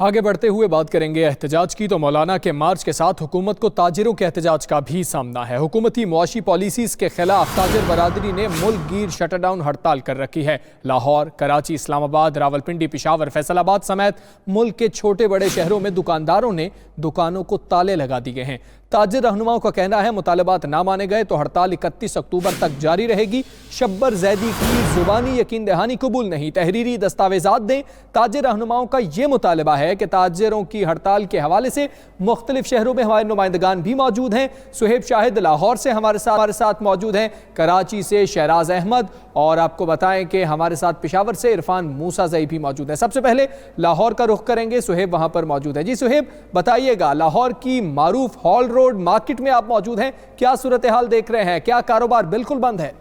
आगे बढ़ते हुए बात करेंगे एहतजाज की। तो मौलाना के मार्च के साथ हुकूमत को ताजिरों के एहतजाज का भी सामना है। हुकूमती मुआशी पॉलिसीज़ के खिलाफ ताजिर बरादरी ने मुल्क गिर शटडाउन हड़ताल कर रखी है। लाहौर, कराची, इस्लामाबाद, रावलपिंडी, पेशावर, फैसलाबाद समेत मुल्क के छोटे बड़े शहरों में दुकानदारों ने दुकानों को ताले लगा दिए हैं। ताजिर रहनुमाओं का कहना है मुतालबात ना माने गए तो हड़ताल 31 अक्टूबर तक जारी रहेगी। शब्बर जैदी की जुबानी यकीन दहानी कबूल नहीं, तहरीरी दस्तावेजात दें। ताजिर रहनुमाओं का ये मुतालबा है कि ताजिरों की हड़ताल के हवाले से मुख्तलिफ शहरों में हमारे नुमाइंदगान भी मौजूद हैं। सुहेब शाहिद लाहौर से हमारे साथ मौजूद हैं, कराची से शहराज अहमद, और आपको बताएं कि हमारे साथ पेशावर से इरफान मूसा ज़ई भी मौजूद है। सबसे पहले लाहौर का रुख करेंगे, सुहेब वहां पर मौजूद है। जी सुहेब, बताइएगा, लाहौर की मारूफ हॉल रोड मार्केट में आप मौजूद हैं, क्या सूरत हाल देख रहे हैं? क्या कारोबार बिल्कुल बंद है?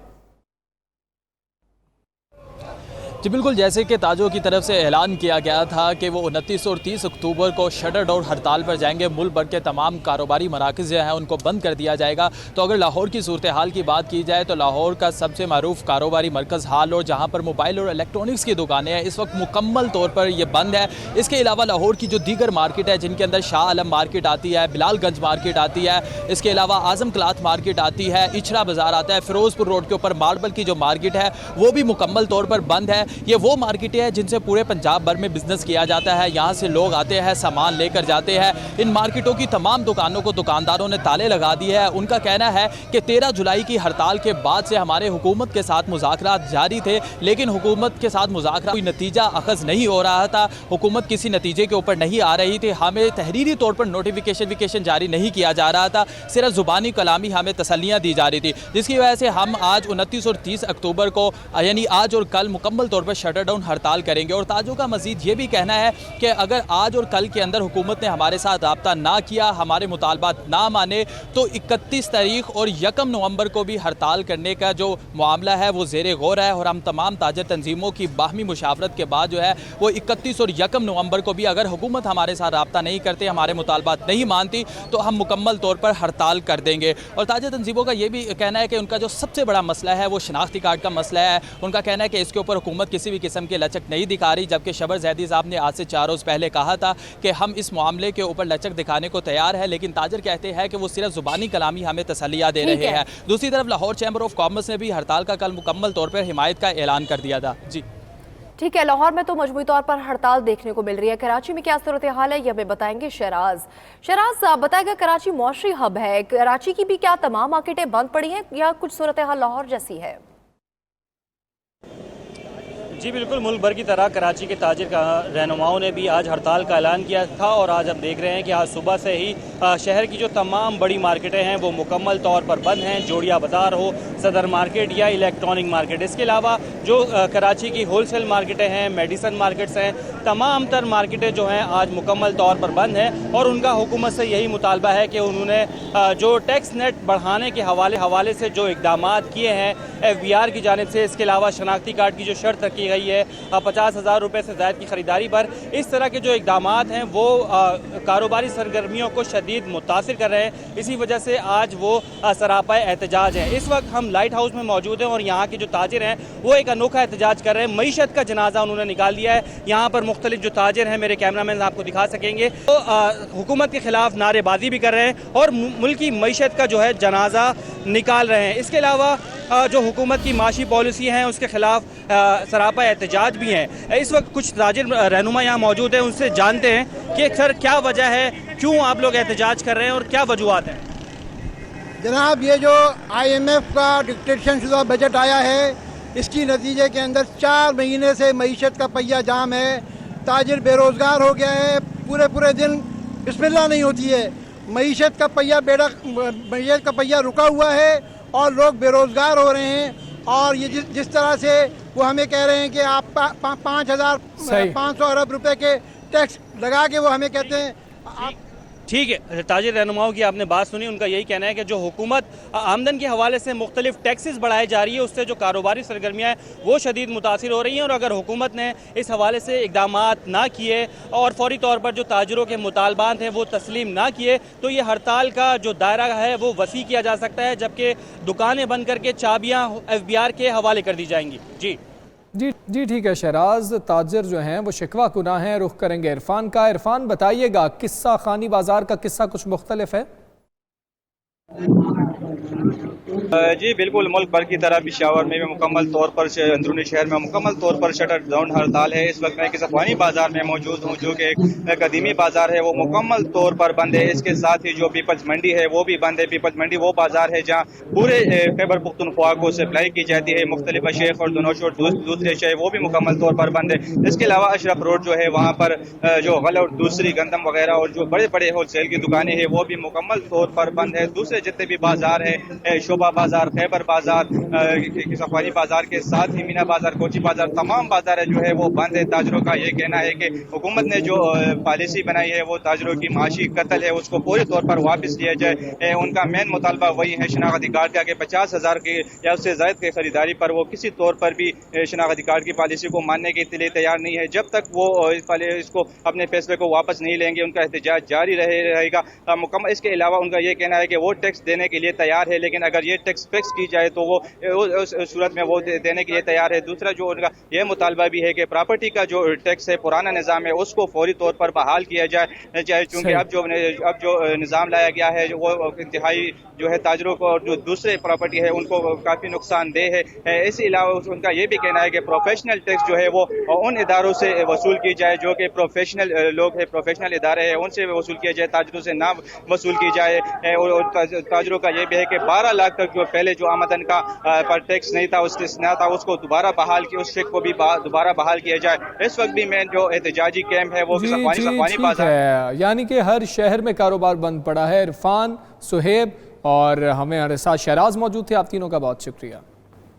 जी बिल्कुल, जैसे कि ताजों की तरफ से ऐलान किया गया था कि वो 29 और 30 अक्टूबर को शटर डाउन हड़ताल पर जाएंगे। मुल्क भर के तमाम कारोबारी मराकज़ जो हैं उनको बंद कर दिया जाएगा। तो अगर लाहौर की सूरत हाल की बात की जाए तो लाहौर का सबसे मारूफ कारोबारी मरकज़ हाल रोड, जहाँ पर मोबाइल और इलेक्ट्रॉनिक्स की दुकानें हैं, इस वक्त मुकम्मल तौर पर ये बंद है। इसके अलावा लाहौर की जो दीगर मार्केट है, जिनके अंदर शाह आलम मार्केट आती है, बिलालगंज मार्केट आती है, इसके अलावा आज़म क्लाथ मार्केट आती है, इचरा बाज़ार आता है, फिरोज़पुर रोड के ऊपर मार्बल की जो मार्केट है वो भी मुकम्मल तौर पर बंद है। ये वो मार्केटें हैं जिनसे पूरे पंजाब भर में बिजनेस किया जाता है। यहाँ से लोग आते हैं, सामान लेकर जाते हैं। इन मार्केटों की तमाम दुकानों को दुकानदारों ने ताले लगा दिए हैं। उनका कहना है कि 13 जुलाई की हड़ताल के बाद से हमारे हुकूमत के साथ मुज़ाकरात जारी थे, लेकिन हुकूमत के साथ मुज़ाकरा कोई नतीजा अखज़ नहीं हो रहा था। हुकूमत किसी नतीजे के ऊपर नहीं आ रही थी। हमें तहरीरी तौर पर नोटिफिकेशन जारी नहीं किया जा रहा था, सिर्फ ज़ुबानी कलामी हमें तसल्लियाँ दी जा रही थी, जिसकी वजह से हम आज 29 और 30 अक्टूबर को यानी आज और कल मुकम्मल तौर पर शटर डाउन हड़ताल करेंगे। और ताजों का मजीद ये भी कहना है कि अगर आज और कल के अंदर हुकूमत ने हमारे साथ राब्ता ना किया, हमारे मुतालबात ना माने, तो 31 तारीख और 1 नवंबर को भी हड़ताल करने का जो मामला है वो ज़ेरे गौर है। और हम तमाम ताजर तंजीमों की बाहमी मुशावरत के बाद जो है वो 31 और 1 नवंबर को भी अगर हुकूमत हमारे साथ राब्ता नहीं करते, हमारे मुतालबात नहीं मानती, तो हम मुकम्मल तौर पर हड़ताल कर देंगे। और ताजर तंजीमों का ये भी कहना है कि उनका जो सबसे बड़ा मसला है वो शनाख्ती कार्ड का मसला है। उनका कहना है कि इसके ऊपर हुकूमत किसी भी किस्म के लचक नहीं दिखा रही, जबकि शब्बर जैदी साहब ने आज से 4 रोज़ पहले कहा था कि हम इस मामले के ऊपर लचक दिखाने को तैयार है, लेकिन ताजर कहते हैं कि वो सिर्फ ज़ुबानी कलामी हमें तसल्लियाँ दे रहे हैं। दूसरी तरफ लाहौर चैम्बर ऑफ कॉमर्स ने भी हड़ताल का कल मुकम्मल तौर पर हिमायत का ऐलान कर दिया था। जी ठीक है, लाहौर में तो मजमूई तौर पर हड़ताल देखने को मिल रही है। कराची में क्या सूरत हाल है ये हमें बताएंगे शहराज बताएगा। कराची मौशी हब है, कराची की भी क्या तमाम मार्केटें बंद पड़ी हैं या कुछ सूरत हाल लाहौर जैसी है? जी बिल्कुल, मुल्क भर की तरह कराची के ताजिर रहनुमाओं ने भी आज हड़ताल का ऐलान किया था। और आज हम देख रहे हैं कि आज सुबह से ही शहर की जो तमाम बड़ी मार्केटें हैं वो मुकम्मल तौर पर बंद हैं। जोड़िया बाज़ार हो, सदर मार्केट या इलेक्ट्रॉनिक मार्केट, इसके अलावा जो कराची की होलसेल मार्केटें हैं, मेडिसन मार्केट्स हैं, तमाम तर मार्केटें जो हैं आज मुकम्मल तौर पर बंद हैं। और उनका हुकूमत से यही मुतालबा है कि उन्होंने जो टैक्स नेट बढ़ाने के हवाले से जो इक़दाम किए हैं FBR की जानिब से, इसके अलावा शनाख्ती कार्ड की जो शर्त रखी गई है 50,000 रुपये से ज़ायद की ख़रीदारी पर, इस तरह के जो इक़दाम हैं वो कारोबारी सरगर्मियों को शदीद मुतासिर कर रहे हैं। इसी वजह से आज वो सरापा एहतजाज है। इस वक्त हम लाइट हाउस में मौजूद हैं और यहाँ के जो ताजिर हैं वो एक अनोखा एहतजाज कर रहे हैं। मईशत का जनाजा उन्होंने निकाल दिया है। यहाँ पर मुख्तलिफ जो ताजिर हैं, मेरे कैमरामैन आपको दिखा सकेंगे, तो हुकूमत के खिलाफ नारेबाजी भी कर रहे हैं और मुल्क की मईशत का जो है जनाजा निकाल रहे हैं। इसके अलावा जो हुकूमत की माशी पॉलिसी हैं उसके खिलाफ सरापा एहतजाज भी हैं। इस वक्त कुछ ताजिर रहनुमा यहाँ मौजूद हैं, उनसे जानते हैं कि सर क्या वजह है, क्यों आप लोग एहतजाज कर रहे हैं और क्या वजूहात हैं? जनाब, ये जो IMF का डिक्टेशन शुदा बजट आया है, इसकी नतीजे के अंदर 4 महीने से मईशत का पहिया जाम है। ताजिर बेरोज़गार हो गया है, पूरे दिन बिस्मिल्लाह नहीं होती है। मईशत का पहिया रुका हुआ है और लोग बेरोज़गार हो रहे हैं। और ये जिस तरह से वो हमें कह रहे हैं कि आप 5,500 अरब रुपए के टैक्स लगा के वो हमें कहते हैं आप। ठीक है, ताजिर रहनुमाओं की आपने बात सुनी। उनका यही कहना है कि जो हुकूमत आमदन के हवाले से मुख्तलिफ टैक्सेस बढ़ाई जा रही है, उससे जो कारोबारी सरगर्मियाँ हैं वो शदीद मुतासिर हो रही हैं। और अगर हुकूमत ने इस हवाले से इक़दाम ना किए और फौरी तौर पर जो ताजिरों के मुतालबात हैं वो तस्लीम ना किए, तो ये हड़ताल का जो दायरा है वो वसी किया जा सकता है, जबकि दुकानें बंद करके चाबियाँ FBR के हवाले कर दी जाएंगी। जी जी ठीक है शहराज, ताजिर जो हैं वो शिकवा कुना हैं। रुख करेंगे इरफान का। इरफान बताइएगा, किस्सा खानी बाजार का किस्सा कुछ मुख्तलिफ है? जी बिल्कुल, मुल्क भर की तरह पिशावर में भी मुकम्मल तौर पर अंदरूनी शहर में मुकम्मल तौर पर शटर डाउन हड़ताल है। इस वक्त मैं किसी अफगानी बाजार में मौजूद हूँ, जो कि एक कदीमी बाजार है, वो मुकम्मल तौर पर बंद है। इसके साथ ही जो पीपल्स मंडी है वो भी बंद है। पीपल्स मंडी वो बाजार है जहाँ पूरे खैबर पख्तूनख्वा को सप्लाई की जाती है, मुख्तलिफ शेख और दोनोश और दूसरे शे वो भी मुकम्मल तौर पर बंद है। इसके अलावा अशरफ रोड जो है वहाँ पर जो गल और दूसरी गंदम वगैरह और जो बड़े बड़े होलसेल की दुकानें हैं वो भी मुकम्मल तौर पर बंद है। दूसरे जितने भी बाजार है, शोभा बाजार, खैबर बाजार, सफारी बाजार के साथ ही मीना बाजार, कोची बाजार, तमाम बाजार जो है वो बंद है। ताजरों का ये कहना है कि हुकूमत ने जो पॉलिसी बनाई है वो ताजरों की माशी कत्ल है, उसको पूरे तौर पर वापस लिया जाए। उनका मेन मुतालबा वही है शनाख्ती कार्ड का कि 50,000 की या उससे ज़ायद की खरीदारी पर वो किसी तौर पर भी शनाख्ती कार्ड की पॉलिसी को मानने के लिए तैयार नहीं है। जब तक वो इसको अपने फैसले को वापस नहीं लेंगे उनका एहतजाज जारी रहेगा मुकम्मल। इसके अलावा उनका ये कहना है कि वो टैक्स देने के लिए तैयार है, लेकिन अगर ये टैक्स फिक्स की जाए तो वो उस सूरत में वो देने के लिए तैयार है। दूसरा जो उनका ये मुतालबा भी है कि प्रॉपर्टी का जो टैक्स है, पुराना निज़ाम है, उसको फौरी तौर पर बहाल किया जाए, चूँकि अब जो निज़ाम लाया गया है वो इंतहाई जो है ताजरों को जो दूसरे प्रॉपर्टी है उनको काफ़ी नुकसानदेह है। इसके अलावा उनका ये भी कहना है कि प्रोफेशनल टैक्स जो है वो उन इदारों से वसूल की जाए जो कि प्रोफेशनल लोग हैं, प्रोफेशनल इदारे हैं, उनसे वसूल किया जाए, ताजरों से ना वसूल की जाए। और ताजरों का ये भी है कि 12 लाख तक जो पहले जो आमदन का पर टैक्स नहीं था, उससे था, उसको दोबारा बहाल किया, उस चेक को भी दोबारा बहाल किया जाए। इस वक्त भी मैं जो एहतजाजी कैंप है वो सफानी बाजार है, यानी कि हर शहर में कारोबार बंद पड़ा है। इरफान, सुहेब और हमारे साथ शहराज मौजूद थे। आप तीनों का बहुत शुक्रिया।